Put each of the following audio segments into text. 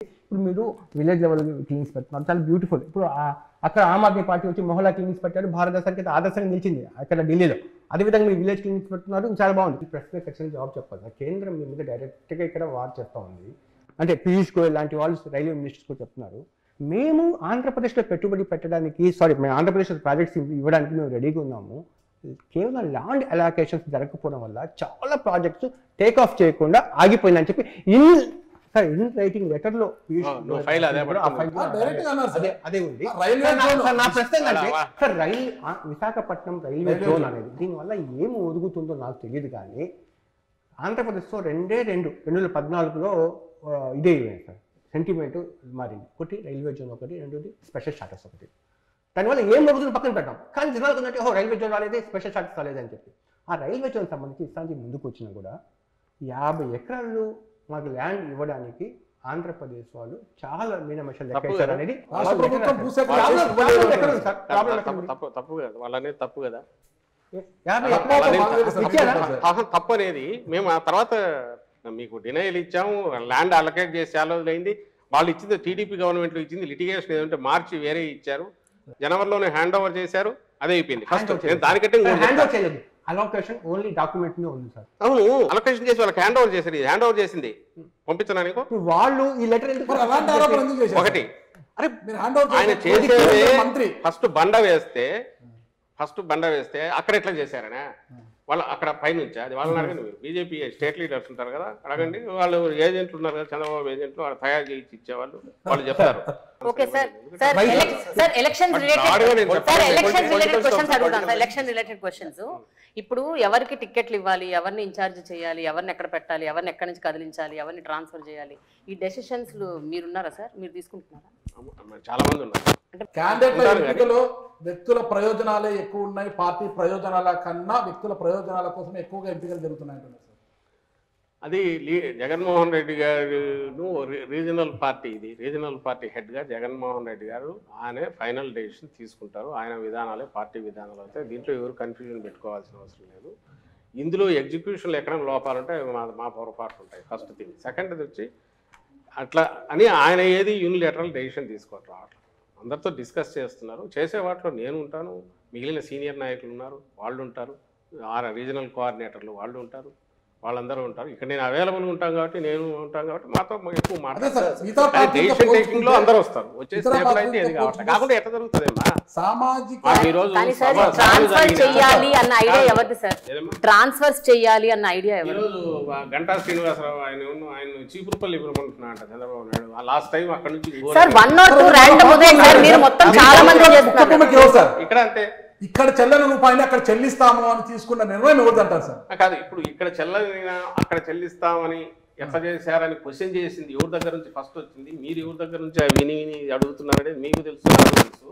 ఇప్పుడు మీరు village level clinics పెడుతున్నారు, చాలా బ్యూటిఫుల్. ఇప్పుడు అక్కడ ఆమ్ ఆద్మీ పార్టీ వచ్చి మొహల్లా క్లినిక్స్ పెట్టారు, భారతదేశానికి ఆదర్శంగా నిలిచింది అక్కడ ఢిల్లీలో. అదేవిధంగా మీరు విలేజ్ క్లినిక్స్ పెడుతున్నారు, చాలా బాగుంది. ఈ ప్రశ్న ఖచ్చితంగా జవాబు చెప్పాలి. కేంద్రం మీ మీద డైరెక్ట్గా ఇక్కడ వార్ చేస్తూ ఉంది. అంటే పీయూష్ గోయల్ లాంటి వాళ్ళు రైల్వే మినిస్టర్స్ కూడా చెప్తున్నారు, మేము ఆంధ్రప్రదేశ్లో పెట్టుబడి పెట్టడానికి మేము ఆంధ్రప్రదేశ్ ప్రాజెక్ట్స్ ఇవ్వడానికి మేము రెడీగా ఉన్నాము. కేవలం ల్యాండ్ అలొకేషన్స్ జరగకపోవడం వల్ల చాలా ప్రాజెక్ట్స్ టేక్ ఆఫ్ చేయకుండా ఆగిపోయిందని చెప్పి ఇన్ రైటింగ్ లెటర్ లో అదే ఉంది. నా ప్రశ్న ఏంటంటే సార్, విశాఖపట్నం రైల్వే జోన్ అనేది దీనివల్ల ఏమి ఒదుగుతుందో నాకు తెలియదు, కానీ ఆంధ్రప్రదేశ్లో 2014లో ఇదే సార్ సెంటిమెంట్ మారింది. ఒకటి రైల్వే జోన్, ఒకటి రెండోది స్పెషల్ స్టాటస్ ఒకటి. దానివల్ల ఏం ఒదుగుతుందో పక్కన పెట్టాం, కానీ జనాలకు ఏంటంటే రైల్వే జోన్ రాలేదు, స్పెషల్ స్టాటస్ రాలేదని చెప్పి. ఆ రైల్వే జోన్ సంబంధించి ఇస్తానికి ముందుకు వచ్చినా కూడా 50 ఎకరాలు మాకు ల్యాండ్ ఇవ్వడానికి ఆంధ్రప్రదేశ్ వాళ్ళు చాలా మీనమేషాలు లెక్కేశారు అనేది తప్పు కదా. తప్పు అనేది మేము ఆ తర్వాత మీకు డినైల్ ఇచ్చాము, ల్యాండ్ అలొకేట్ చేసి అయింది. వాళ్ళు ఇచ్చింది టీడీపీ గవర్నమెంట్ లో ఇచ్చింది, లిటిగేషన్ ఏదంటే మార్చి వేరే ఇచ్చారు, జనవరిలోనే హ్యాండ్ ఓవర్ చేశారు, అదే అయిపోయింది. ఫస్ట్ దానికంటే అలొకేషన్ ఓన్లీ డాక్యుమెంట్ నే ఉంది సార్. అవును, అలొకేషన్ చేసి వాళ్ళకి హ్యాండ్ ఓవర్ చేశారు. హ్యాండ్ ఓవర్ చేసింది పంపించడానికి వాళ్ళు ఈ లెటర్ ఒకటి. అరే ఆయన చేసేది ఫస్ట్ బండ వేస్తే అక్కడ ఎట్లా చేశారనే వాళ్ళు అక్కడ పైనుంచి అది వాళ్ళని అడగండి. మీరు బీజేపీ స్టేట్ లీడర్స్ ఉంటారు కదా, అడగండి. వాళ్ళు ఏజెంట్లు ఉన్నారు కదా, చంద్రబాబు ఏజెంట్లు, వాళ్ళు తయారు చేసి ఇచ్చేవాళ్ళు, వాళ్ళు చెప్తారు. ఇప్పుడు ఎవరికి టికెట్లు ఇవ్వాలి, ఎవరిని ఇన్ఛార్జ్ చేయాలి, ఎవరిని ఎక్కడ పెట్టాలి, ఎవరిని ఎక్కడి నుంచి కదిలించాలి, ఎవరిని ట్రాన్స్ఫర్ చేయాలి, ఈ డెసిషన్స్ మీరున్నారా సార్? మీరు తీసుకుంటున్నారా? చాలా మంది ఉన్నారు. వ్యక్తుల ప్రయోజనాలే ఎక్కువ ఉన్నాయి, పార్టీ ప్రయోజనాల కన్నా వ్యక్తుల ప్రయోజనాల కోసం ఎక్కువగా ఎంపికలు జరుగుతున్నాయి. అది జగన్మోహన్ రెడ్డి గారు రీజనల్ పార్టీ హెడ్గా జగన్మోహన్ రెడ్డి గారు ఆయన ఫైనల్ డెసిషన్ తీసుకుంటారు. ఆయన విధానాలే పార్టీ విధానాలు అవుతాయి. దీంట్లో ఎవరు కన్ఫ్యూజన్ పెట్టుకోవాల్సిన అవసరం లేదు. ఇందులో ఎగ్జిక్యూషన్లో ఎక్కడ లోపాలుంటే మా పొరపాట్లు ఉంటాయి. First thing. సెకండ్ది వచ్చి అట్లా అని ఆయన ఏది యూనిలేటరల్ డెసిషన్ తీసుకోవట్లేదు. అందరితో డిస్కస్ చేస్తున్నారు. చేసే వాటిలో నేను ఉంటాను, మిగిలిన సీనియర్ నాయకులు ఉన్నారు, వాళ్ళు ఉంటారు, రీజనల్ కోఆర్డినేటర్లు వాళ్ళు ఉంటారు, వాళ్ళందరూ ఉంటారు. ఇక్కడ నేను అవైలబుల్ ఉంటాను కాబట్టి, నేను ఉంటాను కాబట్టి మాతో ఎక్కువ మాట్లాడతారు. డెసిషన్ టేకింగ్ లో అందరూ వస్తారు. వచ్చే స్టేబుల్ అయితే ఏది కావాలి కాకుండా ఎట్లా జరుగుతుందేమా ఈరోజు గంటా శ్రీనివాసరావు ఆయన చీపురుపల్లి ఇవ్వమంటున్నా అంట చంద్రబాబు నాయుడు. లాస్ట్ టైం అక్కడ నుంచి ఇక్కడ అంతే, ఇక్కడ చెల్లని రూపాయలు అక్కడ చెల్లిస్తాము అని తీసుకున్న నిర్ణయం ఎవరిది అంటారు సార్? కాదు, ఇప్పుడు ఇక్కడ చెల్లని అక్కడ చెల్లిస్తామని ఎట్లా చేశారని క్వశ్చన్ చేసింది ఎవరి దగ్గర నుంచి ఫస్ట్ వచ్చింది? మీరు ఎవరి దగ్గర నుంచి విని అడుగుతున్నారనేది మీకు తెలుసు, నాకు తెలుసు.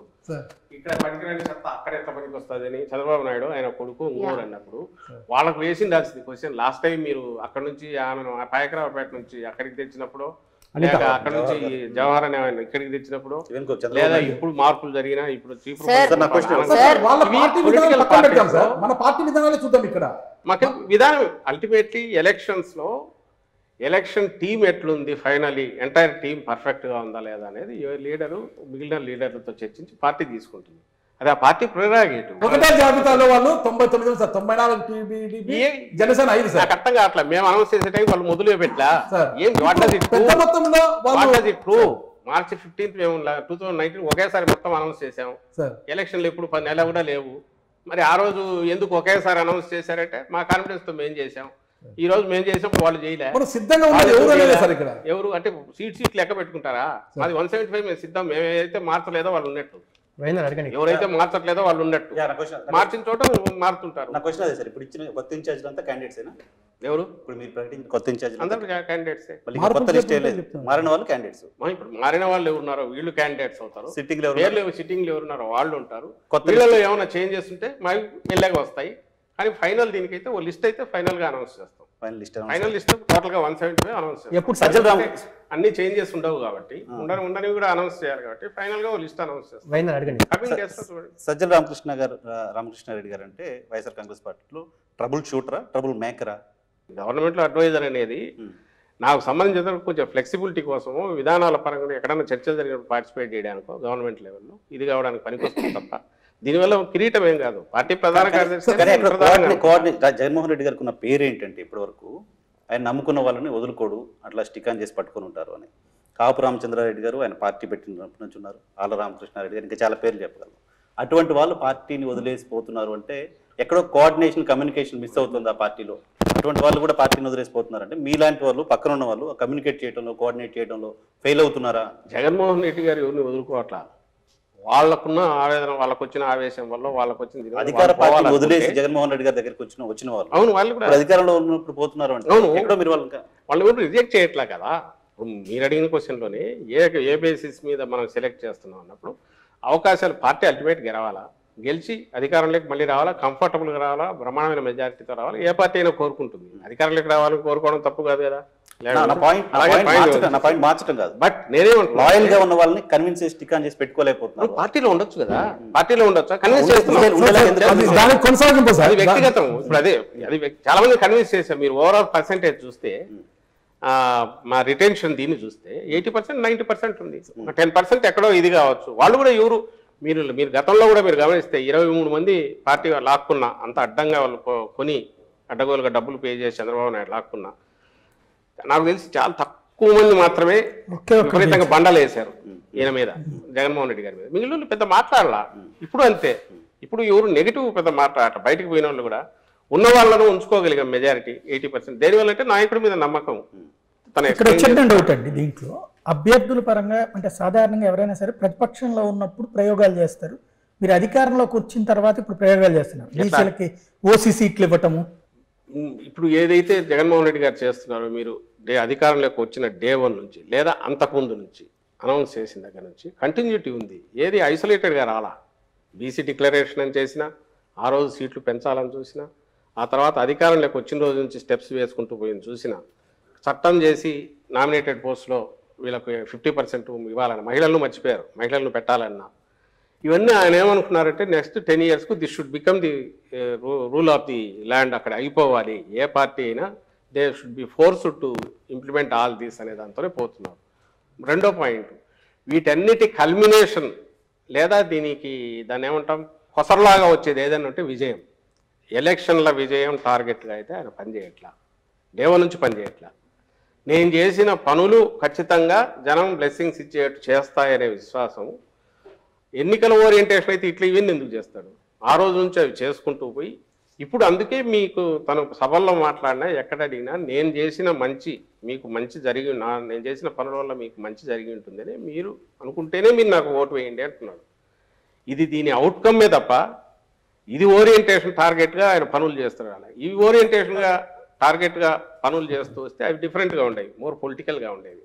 ఇక్కడ పనికిరాని చెత్త అక్కడ ఎట్లా పనికి వస్తుంది అని చంద్రబాబు నాయుడు ఆయన కొడుకు ఇంకోరు అన్నప్పుడు వాళ్ళకు వేసింది క్వశ్చన్. లాస్ట్ టైం మీరు అక్కడ నుంచి ఆమెను పాయకరావుపేట నుంచి అక్కడికి తెచ్చినప్పుడు, లేక అక్కడ నుంచి జవహర్ అనే ఆయన ఇక్కడికి తెచ్చినప్పుడు, లేదా ఇప్పుడు మార్పులు జరిగినా ఇప్పుడు మాకు విధానం అల్టిమేట్లీ ఎలక్షన్ టీం ఎట్లుంది, ఫైనలీ ఎంటైర్ టీం పర్ఫెక్ట్ గా ఉందా లేదా అనేది లీడరు మిగిలిన లీడర్లతో చర్చించి పార్టీ తీసుకుంటుంది. అది ఆ పార్టీ ప్రెరాగేటివ్. ఒకటే జాబితాలో వాళ్ళు 99 సార్, 94 జనసేన 5 సార్. కరెక్ట్గా అట్లా మేము అనౌన్స్ చేసే టైం వాళ్ళు మొదలు పెట్టలా. మార్చి 15 మేము 2019 ఒకేసారి మొత్తం అనౌన్స్ చేసాము. ఎలక్షన్లు ఎప్పుడు 10 నెలలు కూడా లేవు. మరి ఆ రోజు ఎందుకు ఒకేసారి అనౌన్స్ చేశారంటే మా కాన్ఫిడెన్స్ తో మేము చేసాం. ఈ రోజు మేము చేసినప్పుడు వాళ్ళు చేయలేదు. ఎవరు అంటే సీట్ లెక్క పెట్టుకుంటారా? అది 175 మేము సిద్ధం. మేమైతే మార్చలేదో వాళ్ళు ఉన్నట్టు, ఎవరైతే మార్చట్లేదో వాళ్ళు ఉన్నట్టు, మార్చిన చోట మారుతుంటారు. నా క్వశ్చన్ అదే సార్, ఇప్పుడు ఇచ్చిన కొత్త ఇన్ఛార్జ్ అంతా క్యాండిడేట్స్ ఎవరు? ఇప్పుడు మీరు ప్రకటించిన కొత్త ఇన్ఛార్జ్ అందరూ క్యాండిడేట్స్. కొత్త లిస్ట్ మారిన వాళ్ళు క్యాండిడేట్స్. ఇప్పుడు మారిన వాళ్ళు ఎవరున్నారో వీళ్ళు క్యాండిడేట్స్ అవుతారు. సిట్టింగ్ ఎవరున్నారో వాళ్ళు ఉంటారు. వీళ్ళలో ఏమైనా చేంజెస్ ఉంటే మాకు మెల్లగా వస్తాయి. కానీ ఫైనల్ దీనికైతే ఓ లిస్ట్ అయితే ఫైనల్ గా అనౌన్స్ చేస్తాం. ఫైనల్ లిస్ట్ టోటల్ గా 175 అనౌన్స్ చేస్తాం. అన్ని చేంజెస్ ఉండవు కాబట్టి ఉండని కూడా అనౌన్స్ చేయాలి కాబట్టి ఫైనల్ గా ఓ లిస్ట్ అనౌన్స్ చేస్తాం. సజ్జల రామకృష్ణారెడ్డి గారు అంటే వైఎస్ఆర్ కాంగ్రెస్ పార్టీలో ట్రబుల్ షూటరా, ట్రబుల్ మేకరా? గవర్నమెంట్ లో అడ్వైజర్ అనేది నాకు సంబంధించిన కొంచెం ఫ్లెక్సిబిలిటీ కోసము విధానాల పరంగా ఎక్కడైనా చర్చలు జరిగినప్పుడు పార్టిసిపేట్ చేయడానికో గవర్నమెంట్ లెవెల్లో ఇది కావడానికి పనికొస్తుంది తప్ప దీనివల్ల కిరీటం ఏం కాదు. పార్టీ ప్రధాన కార్యదర్శి కానీ అక్కడ జగన్మోహన్ రెడ్డి గారికి ఉన్న పేరు ఏంటంటే ఇప్పటివరకు ఆయన నమ్ముకున్న వాళ్ళని వదులుకోడు, అట్లా స్టిక్ ఆన్ చేసి పట్టుకొని ఉంటారు అని. కాపు రామచంద్రారెడ్డి గారు ఆయన పార్టీ పెట్టినప్పటి నుంచి ఉన్నారు, ఆళ్ళ రామకృష్ణారెడ్డి గారు, ఇంకా చాలా పేర్లు చెప్పగలరు. అటువంటి వాళ్ళు పార్టీని వదిలేసిపోతున్నారు అంటే ఎక్కడో కోఆర్డినేషన్ కమ్యూనికేషన్ మిస్ అవుతుంది ఆ పార్టీలో. అటువంటి వాళ్ళు కూడా పార్టీని వదిలేసిపోతున్నారు అంటే మీలాంటి వాళ్ళు పక్కన ఉన్న వాళ్ళు కమ్యూనికేట్ చేయడంలో కోఆర్డినేట్ చేయడంలో ఫెయిల్ అవుతున్నారా? జగన్మోహన్ రెడ్డి గారు ఎవరిని వదులుకోవట్లా, వాళ్ళకున్న ఆవేదన, వాళ్ళకు వచ్చిన ఆవేశం వల్ల వాళ్ళకు వచ్చిన అధికార పార్టీ వదిలేసి జగన్మోహన్ రెడ్డి గారి దగ్గరికి వచ్చిన వాళ్ళు అవును వాళ్ళు కూడా అధికారంలో ఉన్నప్పుడు పోతున్నారు అంటే ఎక్కడో మీరు వాళ్ళు కూడా రిజెక్ట్ చేయట్లే కదా. మీరు అడిగిన క్వశ్చన్లోనే ఏ బేసిస్ మీద మనం సెలెక్ట్ చేస్తున్నాం అన్నప్పుడు అవకాశాలు పార్టీ అల్టిమేట్ గెలవాలా, గెలిచి అధికారంలోకి మళ్ళీ రావాలా, కంఫర్టబుల్గా రావాలా, బ్రహ్మాండమైన మెజారిటీతో రావాలా, ఏ పార్టీ అయినా కోరుకుంటుంది. అధికారంలోకి రావాలని కోరుకోవడం తప్పు కాదు కదా. మార్చడం కాదు, బట్ నేనేమంటున్నా లాయల్ గా ఉన్న వాళ్ళని కన్విన్స్ చేసి టిక్ ఆన్ చేసి పెట్టుకోలేకపోతున్నారు. పార్టీలో ఉండొచ్చు కదా, పార్టీలో ఉండొచ్చు, కన్విన్స్ చేస్తున్నాం. అది వ్యక్తిగతం. ఇప్పుడు అది చాలా మంది కన్విన్స్ చేశారు. మీరు ఓవరాల్ పర్సెంటేజ్ చూస్తే మా రిటెన్షన్ దీన్ని చూస్తే 80%, 90% ఉంది. 10% ఎక్కడో ఇది కావచ్చు. వాళ్ళు కూడా ఎవరు మీరు గతంలో కూడా మీరు గమనిస్తే 23 మంది పార్టీ లాక్కున్నా, అంత అడ్డంగా వాళ్ళు కొని అడ్డగోలుగా డబ్బులు పే చేసి చంద్రబాబు నాయుడు లాక్కున్నా, నాకు తెలిసి చాలా తక్కువ మంది మాత్రమే విపరీతంగా బండలు వేశారు ఈయన మీద, జగన్మోహన్ రెడ్డి గారి మీద. మిగిలిన పెద్ద మాట్లాడాల. ఇప్పుడు అంతే, ఇప్పుడు ఎవరు నెగిటివ్ పెద్ద మాట్లాడాల. బయటకు పోయిన వాళ్ళు కూడా ఉన్న వాళ్ళను ఉంచుకోగలిగాం మెజారిటీ 80%. దేనివల్ల అంటే నాయకుడి మీద నమ్మకం. ఇక్కడ వచ్చిన డౌట్ అండి, దీంట్లో అభ్యర్థుల పరంగా అంటే సాధారణంగా ఎవరైనా సరే ప్రతిపక్షంలో ఉన్నప్పుడు ప్రయోగాలు చేస్తారు, మీరు అధికారంలోకి వచ్చిన తర్వాత ఇప్పుడు ప్రయోగాలు చేస్తున్నారు. బీసీలకి ఓసీ సీట్లు ఇవ్వటము, ఇప్పుడు ఏదైతే జగన్మోహన్ రెడ్డి గారు చేస్తున్నారో, మీరు అధికారంలోకి వచ్చిన డే 1 నుంచి లేదా అంతకుముందు నుంచి అనౌన్స్ చేసిన దగ్గర నుంచి కంటిన్యూటీ ఉంది. ఏది ఐసోలేటెడ్గా రాలా. బీసీ డిక్లరేషన్ అని చేసినా, ఆ రోజు సీట్లు పెంచాలని చూసినా, ఆ తర్వాత అధికారంలోకి వచ్చిన రోజు నుంచి స్టెప్స్ వేసుకుంటూ పోయింది చూసినా, చట్టం చేసి నామినేటెడ్ పోస్టులో వీళ్ళకు 50% ఇవ్వాలని మహిళలను మర్చిపోయారు, మహిళలను పెట్టాలన్నా. ఇవన్నీ ఆయన ఏమనుకున్నారంటే నెక్స్ట్ 10 yearsకు this should become the rule of the land, అక్కడ అయిపోవాలి. ఏ పార్టీ అయినా they should be forced to implement all these అనే దాంతోనే పోతున్నారు. రెండో పాయింట్, వీటన్నిటి కల్మినేషన్ లేదా దాన్ని ఏమంటాం కొసరలాగా వచ్చేది ఏదైనా ఉంటే విజయం. ఎలక్షన్ల విజయం టార్గెట్గా అయితే ఆయన పనిచేయట్లా, డే 1 నుంచి పనిచేయట్లా. నేను చేసిన పనులు ఖచ్చితంగా జనం బ్లెస్సింగ్స్ ఇచ్చేట్టు చేస్తాయనే విశ్వాసం. ఎన్నికల ఓరియంటేషన్ అయితే ఇట్లా ఇవన్నీ ఎందుకు చేస్తాడు? ఆ రోజు నుంచి అవి చేసుకుంటూ పోయి ఇప్పుడు అందుకే మీకు తను సభల్లో మాట్లాడినా ఎక్కడ అడిగినా నేను చేసిన మంచి మీకు మంచి నేను చేసిన పనుల వల్ల మీకు మంచి జరిగి ఉంటుందని మీరు అనుకుంటేనే మీరు నాకు ఓటు వేయండి అంటున్నాడు. ఇది దీని అవుట్కమ్మే తప్ప ఇది ఓరియంటేషన్ టార్గెట్గా ఆయన పనులు చేస్తున్నాడు. ఇవి ఓరియంటేషన్గా టార్గెట్గా పనులు చేస్తూ వస్తే అవి డిఫరెంట్గా ఉండేవి, మోర్ పొలిటికల్గా ఉండేవి.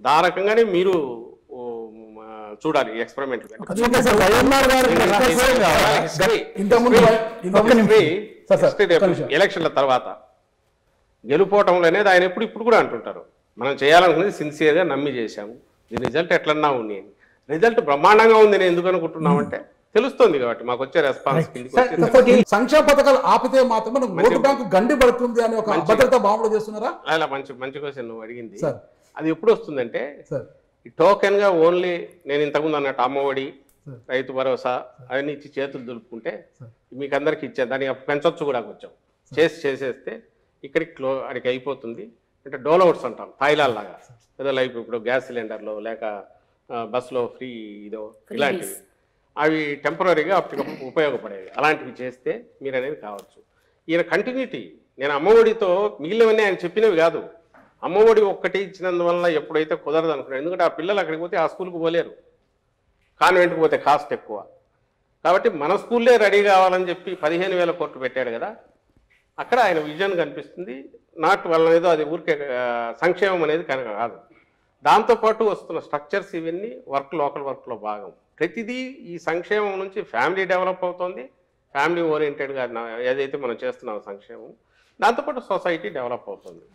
దా రకంగానే మీరు చూడాలి ఎక్స్పెరిమెంట్. ఎలక్షన్ల తర్వాత గెలుపోవటం అనేది ఆయన ఇప్పుడు కూడా అంటుంటారు, మనం చేయాలనుకునేది సిన్సియర్గా నమ్మి చేశాము, దీని రిజల్ట్ ఎట్లన్నా ఉంది అని. రిజల్ట్ బ్రహ్మాండంగా ఉంది నేను ఎందుకు అనుకుంటున్నామంటే తెలుస్తుంది కాబట్టి మాకు వచ్చే రెస్పాన్స్. సంక్షేమ పథకాలు ఆపితే మాత్రం ఓటు బ్యాంకు గండి పడుతుంది అనే ఒక భద్రతా భావన చేస్తున్నారా? అలా మంచి క్వశ్చన్ నువ్వు అడిగింది. అది ఎప్పుడు వస్తుందంటే టోకెన్ గా ఓన్లీ నేను ఇంతకుముందు అన్నట్టు అమ్మఒడి, రైతు భరోసా అవన్నీ ఇచ్చి చేతులు దులుపుకుంటే మీకు అందరికి ఇచ్చే దాన్ని పెంచొచ్చు కూడా కొంచెం చేసేస్తే అడికి అయిపోతుంది. అంటే డోలౌట్స్ అంటాం, తాయిలాల్ లాగా ఏదో లైఫ్ ఇప్పుడు గ్యాస్ సిలిండర్లో లేక బస్సులో ఫ్రీ ఇదో ఇలాంటివి అవి టెంపరీగా అప్పటికప్పుడు ఉపయోగపడేవి. అలాంటివి చేస్తే మీరు అనేది కావచ్చు. ఈయన కంటిన్యూటీ, నేను అమ్మఒడితో మిగిలినవన్నీ ఆయన చెప్పినవి కాదు. అమ్మఒడి ఒక్కటి ఇచ్చినందువల్ల ఎప్పుడైతే కుదరదు అనుకున్నాడు. ఎందుకంటే ఆ పిల్లలు అక్కడికి పోతే ఆ స్కూల్కి పోలేరు, కాన్వెంట్కి పోతే కాస్ట్ ఎక్కువ. కాబట్టి మన స్కూల్లే రెడీ కావాలని చెప్పి 15,000 కోట్లు పెట్టాడు కదా, అక్కడ ఆయన విజన్ కనిపిస్తుంది. నాట్ వల్ల ఏదో అది ఊరికే సంక్షేమం అనేది కనుక కాదు. దాంతోపాటు వస్తున్న స్ట్రక్చర్స్ ఇవన్నీ లోకల్ వర్క్లో భాగం. ప్రతిదీ ఈ సంక్షేమం నుంచి ఫ్యామిలీ డెవలప్ అవుతుంది, ఫ్యామిలీ ఓరియంటెడ్గా ఏదైతే మనం చేస్తున్నాం సంక్షేమం, దాంతోపాటు సొసైటీ డెవలప్ అవుతుంది.